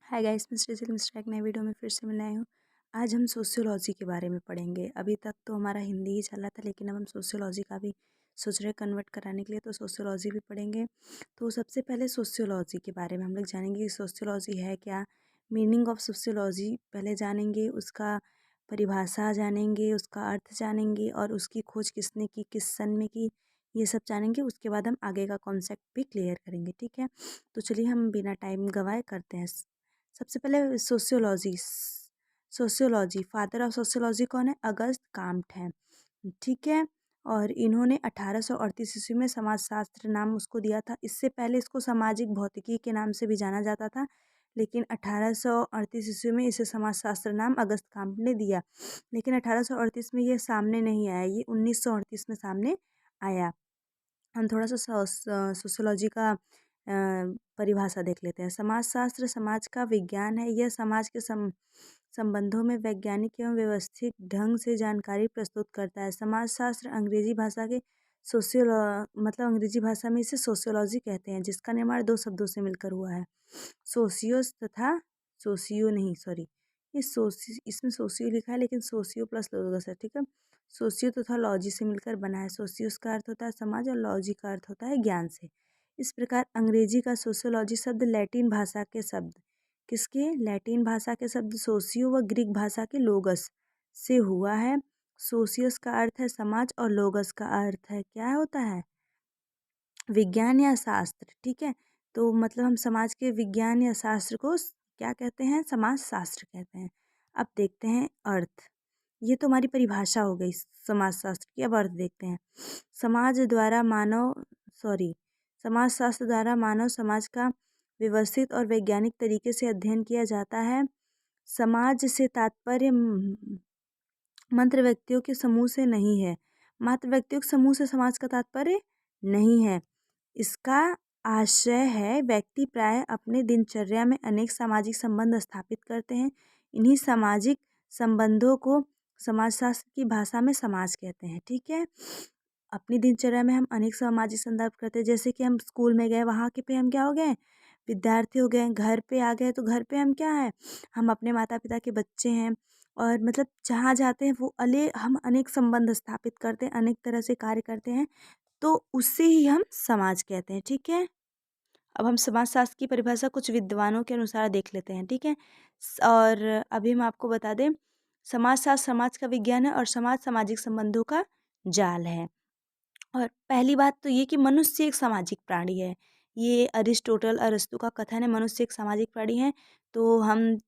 Hi guys, mister जिल mister एक नए वीडियो में फिर से मिल आए हूँ। आज हम सोशियोलॉजी के बारे में पढ़ेंगे। अभी तक तो हमारा हिंदी ही चला था, लेकिन अब हम सोशियोलॉजी का भी सोच रहे हैं कन्वर्ट कराने के लिए, तो सोशियोलॉजी भी पढ़ेंगे। तो सबसे पहले सोशियोलॉजी के बारे में हम लोग जानेंगे कि सोशियोलॉजी है क्या, मीनिंग ऑफ सोशियोलॉजी पहले जानेंगे, उसका परिभाषा जानेंगे, उसका अर्थ जानेंगे और उसकी खोज किसने की, किस सन में की, ये सब जानेंगे। उसके बाद हम आगे का कॉन्सेप्ट भी क्लियर करेंगे। ठीक है, तो चलिए हम बिना टाइम गवाए करते हैं। सबसे पहले sociology. Sociology father of sociology कौन है? अगस्त काम्ट हैं। ठीक है, और इन्होंने 1838 ईस्वी में समाजशास्त्र नाम उसको दिया था। इससे पहले इसको सामाजिक भौतिकी के नाम से भी जाना जाता था, लेकिन 1838 ईस्वी में इसे समाजशास्त्र नाम अगस्त काम्ट ने दिया। लेकिन 1838 में ये सामने नहीं आया, ये 1938 में सामने आया। हम थोड़ा सा सोशियोलॉजी का परिभाषा देख लेते हैं। समाजशास्त्र समाज का विज्ञान है। यह समाज के संबंधों में वैज्ञानिक एवं व्यवस्थित ढंग से जानकारी प्रस्तुत करता है। समाजशास्त्र अंग्रेजी भाषा के सोशियोलॉ मतलब अंग्रेजी भाषा में इसे सोशियोलॉजी कहते हैं, जिसका निर्माण दो शब्दों से मिलकर हुआ है, सोशियोस तथा सोशियो नहीं, सॉरी, इसमें सोशियो लिखा है लेकिन सोशियो प्लस लोगस है। ठीक है, सोशियो तथा लॉजी से मिलकर बना है। सोशियोस का अर्थ होता है समाज और लॉजी का अर्थ होता है ज्ञान से। इस प्रकार अंग्रेजी का सोशियोलॉजी शब्द लैटिन भाषा के शब्द किसके लैटिन भाषा के शब्द सोशियो व ग्रीक भाषा के लोगस से हुआ है। सोशियस का अर्थ है समाज और लोगस का अर्थ है क्या होता है? विज्ञान या शास्त्र। ठीक है, तो मतलब हम समाज के विज्ञान या शास्त्र को क्या कहते हैं? समाज शास्त्र कहते हैं। अब देखते हैं अर्थ। ये तो हमारी परिभाषा हो गई समाज शास्त्र की। अब अर्थ देखते हैं। समाज द्वारा मानव सॉरी समाज शास्त्र द्वारा मानव समाज का व्यवस्थित और वैज्ञानिक तरीके से अध्ययन किया जाता है। समाज से तात्पर्य मंत्र व्यक्तियों के समूह से नहीं है। मात्र व्यक्तियों के समूह से समाज का तात्पर्य नहीं है। इसका आशय है व्यक्ति प्राय अपने दिनचर्या में अनेक सामाजिक संबंध स्थापित करते हैं। इन्हीं सामाजिक संबंधों को समाजशास्त्र की भाषा में समाज कहते हैं। ठीक है, अपनी दिनचर्या में हम अनेक सामाजिक संदर्भ करते हैं, जैसे कि हम स्कूल में गए, वहाँ के पे हम क्या हो गए? विद्यार्थी हो गए। घर पे आ गए तो घर पे हम क्या है? हम अपने माता पिता के बच्चे हैं। और मतलब जहाँ जाते हैं वो हम अनेक संबंध स्थापित करते हैं, अनेक तरह से कार्य करते हैं, तो उससे ही हम समाज कहते हैं। ठीक है, अब हम समाजशास्त्र की परिभाषा कुछ विद्वानों के अनुसार देख लेते हैं। ठीक है, और अभी हम आपको बता दें, समाजशास्त्र समाज का विज्ञान है और समाज सामाजिक संबंधों का जाल है। और पहली बात तो ये कि मनुष्य एक सामाजिक प्राणी है। ये अरिस्टोटल अरस्तु का कथन है, मनुष्य एक सामाजिक प्राणी है। तो हम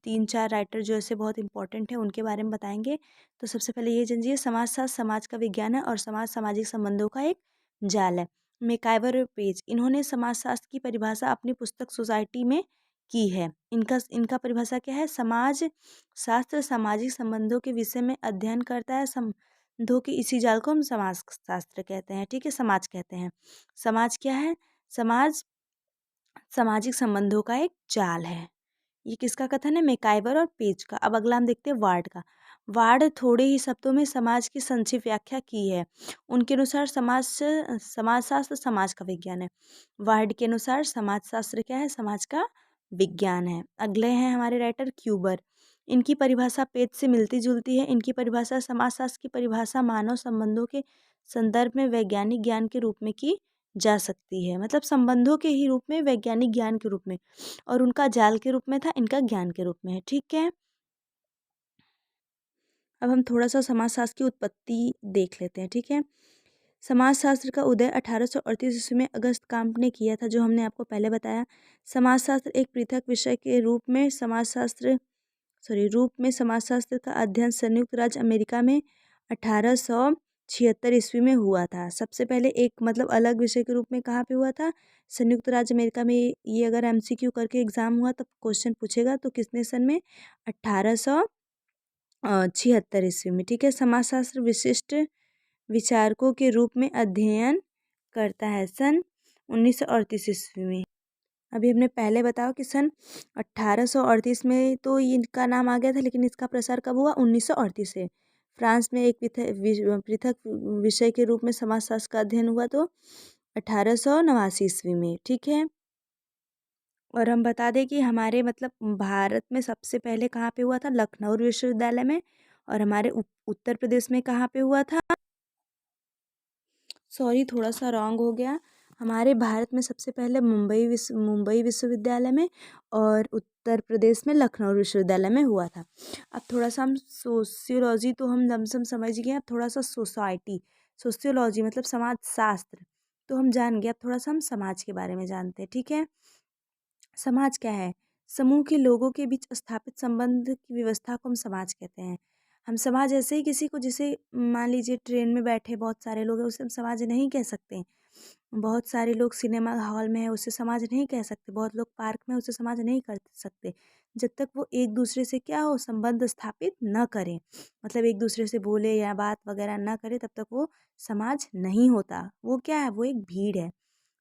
3-4 राइटर जो ऐसे बहुत इंपॉर्टेंट है उनके बारे में बताएंगे। तो सबसे पहले ये जानिए, समाजशास्त्र समाज का विज्ञान है और समाज सामाजिक संबंधों का एक जाल है। मैकाइवर और पेज, इन्होंने समाजशास्त्र की परिभाषा अपनी पुस्तक सोसाइटी में की है। इनका इनका परिभाषा क्या है? समाज शास्त्र सामाजिक संबंधों के विषय में अध्ययन करता है। धो के इसी जाल को हम समाज शास्त्र कहते हैं। ठीक है, समाज कहते हैं। समाज क्या है? समाज सामाजिक संबंधों का एक जाल है। ये किसका कथन है? मैकाइवर और पेज का। अब अगला हम देखते हैं वार्ड का। वार्ड थोड़े ही शब्दों में समाज की संक्षिप्त व्याख्या की है। उनके अनुसार समाजशास्त्र समाज का विज्ञान है। वार्ड के अनुसार समाजशास्त्र क्या है? समाज का विज्ञान है। अगले हैं हमारे राइटर क्यूबर। इनकी परिभाषा पेज से मिलती जुलती है। इनकी परिभाषा समाजशास्त्र की परिभाषा मानव संबंधों के संदर्भ में वैज्ञानिक ज्ञान के रूप में की जा सकती है। मतलब संबंधों के ही रूप में, वैज्ञानिक ज्ञान के रूप में, और उनका जाल के रूप में था, इनका ज्ञान के रूप में है। ठीक है, अब हम थोड़ा सा समाजशास्त्र की उत्पत्ति देख लेते हैं। ठीक है, समाजशास्त्र का उदय 1838 ईस्वी में अगस्त काम्ट ने किया था, जो हमने आपको पहले बताया। समाजशास्त्र एक पृथक विषय के रूप में समाजशास्त्र का अध्ययन संयुक्त राज्य अमेरिका में 1876 ईस्वी में हुआ था। सबसे पहले एक मतलब अलग विषय के रूप में कहाँ पे हुआ था? संयुक्त राज्य अमेरिका में। ये अगर एमसीक्यू करके एग्जाम हुआ तो क्वेश्चन पूछेगा, तो किसने सन में? 1876 ईस्वी में। ठीक है, समाजशास्त्र विशिष्ट विचारकों के रूप में अध्ययन करता है सन 1938 ईस्वी में। अभी हमने पहले बताया कि सन 1838 में तो इनका नाम आ गया था, लेकिन इसका प्रसार कब हुआ? 1938 से। फ्रांस में एक पृथक विषय के रूप में समाजशास्त्र का अध्ययन हुआ तो 1889 ईस्वी में। ठीक है, और हम बता दें कि हमारे मतलब भारत में सबसे पहले कहाँ पे हुआ था, लखनऊ विश्वविद्यालय में। और हमारे उत्तर प्रदेश में कहाँ पे हुआ था, सॉरी थोड़ा सा रॉन्ग हो गया, हमारे भारत में सबसे पहले मुंबई विश्वविद्यालय में, और उत्तर प्रदेश में लखनऊ विश्वविद्यालय में हुआ था। अब थोड़ा सा हम सोशियोलॉजी तो हम लमसम समझ गए, अब थोड़ा सा सोसाइटी, सोशियोलॉजी मतलब समाज शास्त्र तो हम जान गए। अब थोड़ा सा हम समाज के बारे में जानते हैं, ठीक है। समाज क्या है, समूह के लोगों के बीच स्थापित संबंध की व्यवस्था को हम समाज कहते हैं। हम समाज ऐसे ही किसी को, जैसे मान लीजिए ट्रेन में बैठे बहुत सारे लोग हैं, उसे हम समाज नहीं कह सकते। बहुत सारे लोग सिनेमा हॉल में है, उसे समाज नहीं कह सकते। बहुत लोग पार्क में, उसे समाज नहीं कर सकते जब तक वो एक दूसरे से क्या हो, संबंध स्थापित न करें, मतलब एक दूसरे से बोले या बात वगैरह न करे, तब तक वो समाज नहीं होता। वो क्या है, वो एक भीड़ है।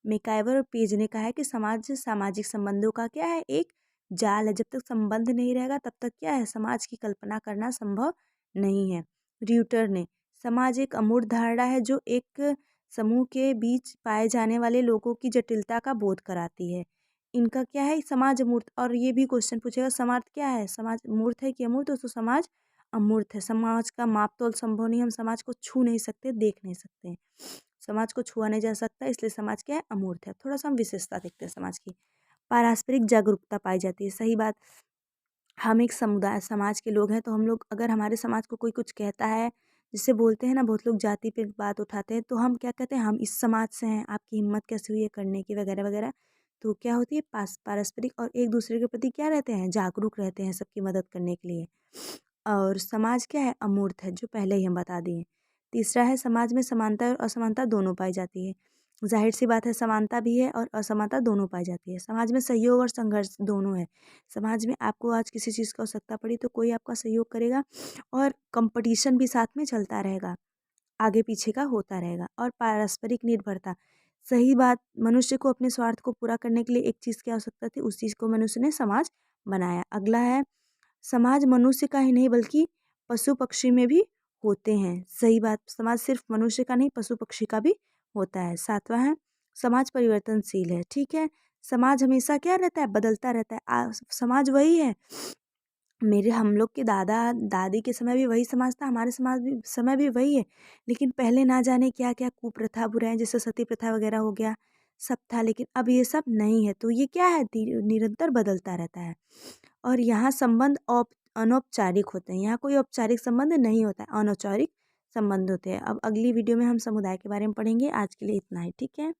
मैकाइवर और पेज ने कहा है कि समाज सामाजिक संबंधों का क्या है, एक जाल है। जब तक संबंध नहीं रहेगा तब तक क्या है, समाज की कल्पना करना संभव नहीं है। र्यूटर ने, समाज एक अमूर्त धारणा है जो एक समूह के बीच पाए जाने वाले लोगों की जटिलता का बोध कराती है। इनका क्या है, समाज अमूर्त। और ये भी क्वेश्चन पूछेगा, समाज क्या है, समाज मूर्त है कि अमूर्त, तो समाज अमूर्त है। समाज का माप तोल संभव नहीं, हम समाज को छू नहीं सकते, देख नहीं सकते। समाज को छुआ नहीं जा सकता, इसलिए समाज क्या है, अमूर्त है। थोड़ा सा हम विशेषता देखते हैं समाज की। पारस्परिक जागरूकता पाई जाती है, सही बात। हम एक समुदाय समाज के लोग हैं, तो हम लोग अगर हमारे समाज को कोई कुछ कहता है, जिससे बोलते हैं ना, बहुत लोग जाति पे बात उठाते हैं, तो हम क्या कहते हैं, हम इस समाज से हैं, आपकी हिम्मत कैसे हुई है करने की, वगैरह वगैरह। तो क्या होती है, पारस्परिक और एक दूसरे के प्रति क्या रहते हैं, जागरूक रहते हैं सबकी मदद करने के लिए। और समाज क्या है, अमूर्त है, जो पहले ही हम बता दिए। तीसरा है, समाज में समानता और असमानता दोनों पाई जाती है। जाहिर सी बात है, समानता भी है और असमानता दोनों पाई जाती है। समाज में सहयोग और संघर्ष दोनों है। समाज में आपको आज किसी चीज़ की आवश्यकता पड़ी तो कोई आपका सहयोग करेगा, और कंपटीशन भी साथ में चलता रहेगा, आगे पीछे का होता रहेगा। और पारस्परिक निर्भरता, सही बात, मनुष्य को अपने स्वार्थ को पूरा करने के लिए एक चीज़ की आवश्यकता थी, उस चीज़ को मनुष्य ने समाज बनाया। अगला है, समाज मनुष्य का ही नहीं बल्कि पशु पक्षी में भी होते हैं, सही बात, समाज सिर्फ मनुष्य का नहीं, पशु पक्षी का भी होता है। सातवां है, समाज परिवर्तनशील है, ठीक है। समाज हमेशा क्या रहता है, बदलता रहता है। समाज वही है, मेरे हम लोग के दादा दादी के समय भी वही समाज था, हमारे समाज भी समय भी वही है। लेकिन पहले ना जाने क्या क्या कुप्रथा बुराएं, जैसे सती प्रथा वगैरह हो गया, सब था। लेकिन अब ये सब नहीं है, तो ये क्या है, निरंतर बदलता रहता है। और यहाँ संबंध अनौपचारिक होते हैं, यहाँ कोई औपचारिक संबंध नहीं होता है, अनौपचारिक संबंध होते हैं। अब अगली वीडियो में हम समुदाय के बारे में पढ़ेंगे। आज के लिए इतना ही, ठीक है।